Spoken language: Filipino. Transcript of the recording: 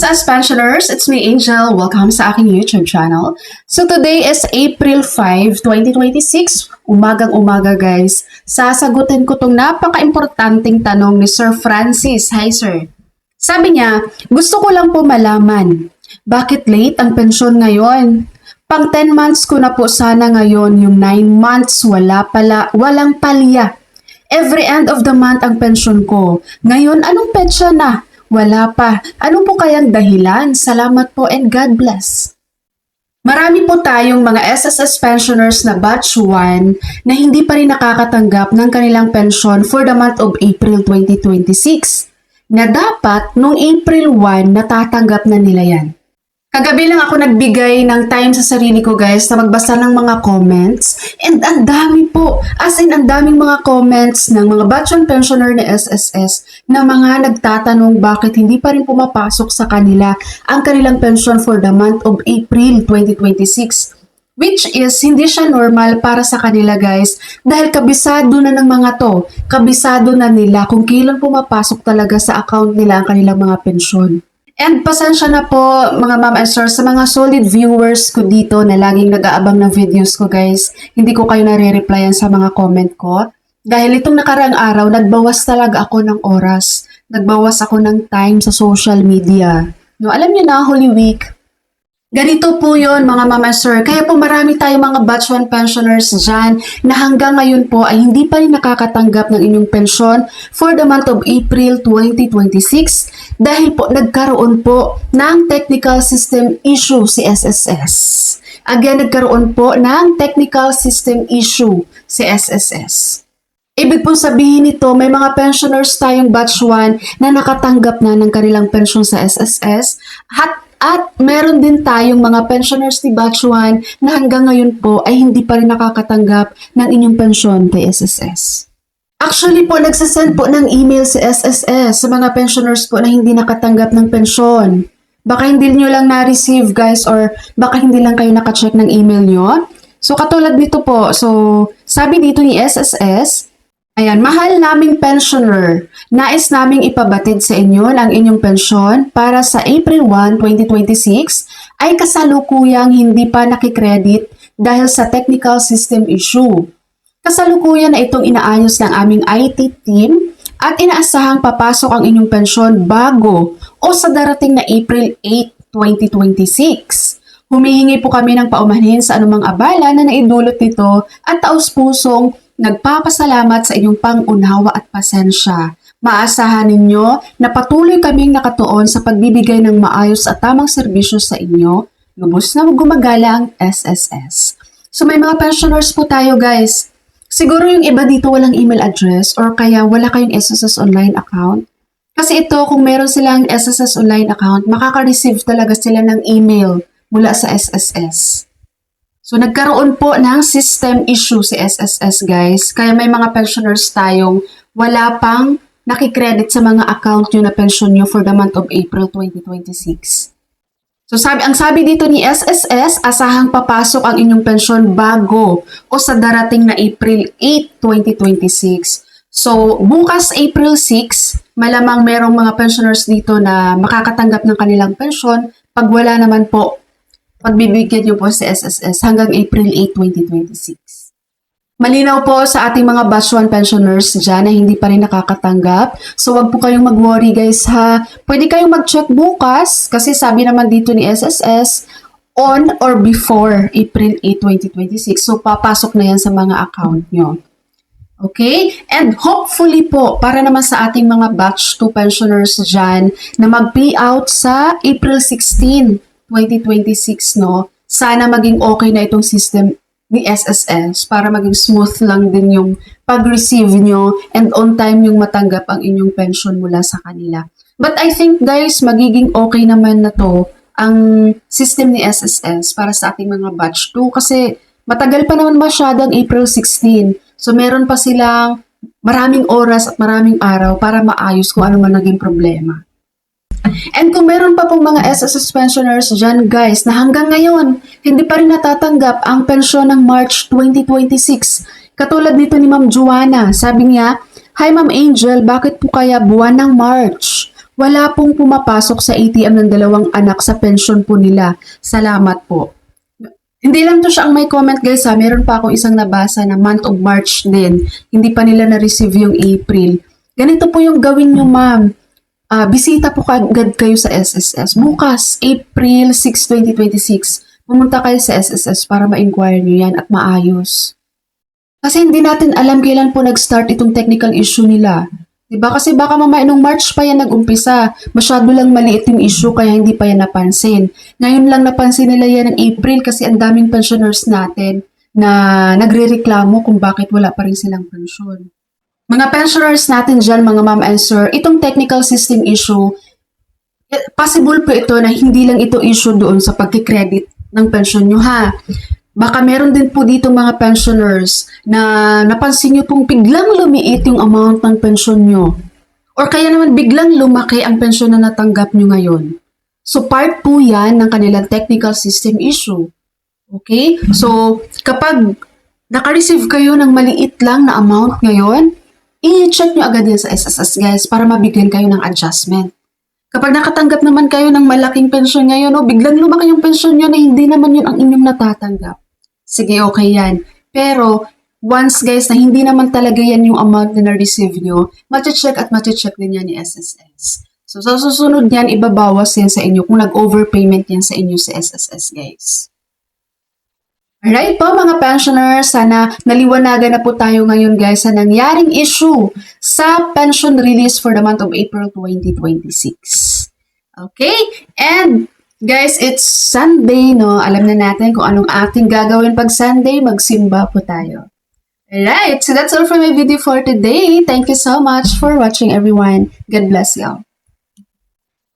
SSS pensioners, it's me Angel. Welcome sa aking YouTube channel. So today is April 5, 2026. Umagang-umaga guys. Sasagutin ko tong napaka-importanting tanong ni Sir Francis. Hi sir. Sabi niya, gusto ko lang po malaman, bakit late ang pensyon ngayon? Pang 10 months ko na po sana ngayon, yung 9 months walang palya. Every end of the month ang pensyon ko. Ngayon, anong petsa na? Wala pa. Ano po kayang dahilan? Salamat po and God bless. Marami po tayong mga SSS pensioners na batch 1 na hindi pa rin nakakatanggap ng kanilang pensyon for the month of April 2026 na dapat nung April 1 natatanggap na nila yan. Kagabi lang ako nagbigay ng time sa sarili ko guys na magbasa ng mga comments and ang dami po, as in ang daming mga comments ng mga batch 1 pensioner ni SSS na mga nagtatanong bakit hindi pa rin pumapasok sa kanila ang kanilang pension for the month of April 2026. Which is hindi siya normal para sa kanila guys dahil kabisado na ng mga to, kabisado na nila kung kailan pumapasok talaga sa account nila ang kanilang mga pensyon. And pasensya na po mga ma'am and sir sa mga solid viewers ko dito na laging nag-aabang ng videos ko guys. Hindi ko kayo nare-replyan sa mga comment ko. Dahil itong nakaraang araw, nagbawas talaga ako ng oras. Nagbawas ako ng time sa social media. No, alam niyo na, Holy Week. Ganito po yon mga ma'am and sir. Kaya po marami tayong mga batch 1 pensioners dyan na hanggang ngayon po ay hindi pa rin nakakatanggap ng inyong pensyon for the month of April 2026 dahil po nagkaroon po ng technical system issue si SSS. Again, nagkaroon po ng technical system issue si SSS. Ibig pong sabihin nito, may mga pensioners tayong batch 1 na nakatanggap na ng kanilang pensyon sa SSS at meron din tayong mga pensioners ni batch 1 na hanggang ngayon po ay hindi pa rin nakakatanggap ng inyong pensyon kay SSS. Actually po, nagsasend po ng email si SSS sa mga pensioners po na hindi nakatanggap ng pensyon. Baka hindi nyo lang na-receive guys or baka hindi lang kayo nakacheck ng email nyo. So katulad nito po, so sabi dito ni SSS, ayan, mahal naming pensioner, nais naming ipabatid sa inyo ang inyong pensyon para sa April 1, 2026 ay kasalukuyang hindi pa nakikredit dahil sa technical system issue. Kasalukuyan na itong inaayos ng aming IT team at inaasahang papasok ang inyong pensyon bago o sa darating na April 8, 2026. Humihingi po kami ng paumanhin sa anumang abala na naidulot nito at taos-pusong nagpapasalamat sa inyong pang-unawa at pasensya. Maasahan ninyo na patuloy kaming nakatuon sa pagbibigay ng maayos at tamang serbisyo sa inyo. Lubos na gumagala ang SSS. So may mga pensioners po tayo guys. Siguro yung iba dito walang email address or kaya wala kayong SSS online account. Kasi ito kung meron silang SSS online account, makaka-receive talaga sila ng email mula sa SSS. So, nagkaroon po ng system issue si SSS guys. Kaya may mga pensioners tayong wala pang nakikredit sa mga account nyo na pension nyo for the month of April 2026. So, ang sabi dito ni SSS, asahang papasok ang inyong pensyon bago o sa darating na April 8, 2026. So, bukas April 6, malamang merong mga pensioners dito na makakatanggap ng kanilang pensyon. Pag wala naman po, pagbibigyan niyo po si SSS hanggang April 8, 2026. Malinaw po sa ating mga batch 1 pensioners dyan na hindi pa rin nakakatanggap. So, wag po kayong mag-worry guys ha. Pwede kayong mag-check bukas kasi sabi naman dito ni SSS on or before April 8, 2026. So, papasok na yan sa mga account nyo. Okay? And hopefully po, para naman sa ating mga batch 2 pensioners dyan na mag-payout sa April 16, 2026, no? Sana maging okay na itong system ni SSS para maging smooth lang din yung pag-receive nyo and on time yung matanggap ang inyong pension mula sa kanila. But I think guys, magiging okay naman na to ang system ni SSS para sa ating mga batch 2 kasi matagal pa naman masyadong April 16. So meron pa silang maraming oras at maraming araw para maayos kung ano man naging problema. And kung meron pa pong mga SSS pensioners dyan guys na hanggang ngayon hindi pa rin natatanggap ang pensyon ng March 2026. Katulad nito ni Ma'am Joanna, sabi niya, "Hi Ma'am Angel, bakit po kaya buwan ng March? wala pong pumapasok sa ATM ng dalawang anak sa pension po nila. Salamat po. Hindi lang to siya ang may comment guys ha. Meron pa akong isang nabasa na month of March din. Hindi pa nila na-receive yung April. Ganito po yung gawin nyo ma'am. Bisita po agad kayo sa SSS. Bukas, April 6, 2026. Pumunta kayo sa SSS para ma-inquire nyo yan at maayos. Kasi hindi natin alam kailan po nag-start itong technical issue nila. Diba? Kasi baka mamaya nung March pa yan nag-umpisa. Masyado lang maliit yung issue kaya hindi pa yan napansin. Ngayon lang napansin nila yan ng April kasi ang daming pensioners natin na nagre-reklamo kung bakit wala pa rin silang pensyon. Mga pensioners natin dyan, mga ma'am and sir, itong technical system issue, possible po ito na hindi lang ito issue doon sa pagkikredit ng pensyon nyo ha. Baka meron din po dito mga pensioners na napansin nyo pong biglang lumiit yung amount ng pensyon nyo. Or kaya naman biglang lumaki ang pensyon na natanggap nyo ngayon. So part po yan ng kanilang technical system issue. Okay? So kapag naka-receive kayo ng maliit lang na amount ngayon, i-check nyo agad yan sa SSS guys para mabigyan kayo ng adjustment. Kapag nakatanggap naman kayo ng malaking pensyon ngayon, biglang lumaki yung pensyon nyo na hindi naman yun ang inyong natatanggap. Sige, okay yan. Pero, once guys na hindi naman talaga yan yung amount na na-receive nyo, mati-check at mati-check din yan ni SSS. So, sa susunod yan, ibabawas yan sa inyo kung nag-overpayment yan sa inyo sa SSS, guys. Alright po mga pensioners, sana naliwanagan na po tayo ngayon guys sa nangyaring issue sa pension release for the month of April 2026. Okay? And guys, it's Sunday, no? Alam na natin kung anong ating gagawin pag Sunday, magsimba po tayo. Alright, so that's all for my video for today. Thank you so much for watching everyone. God bless you all.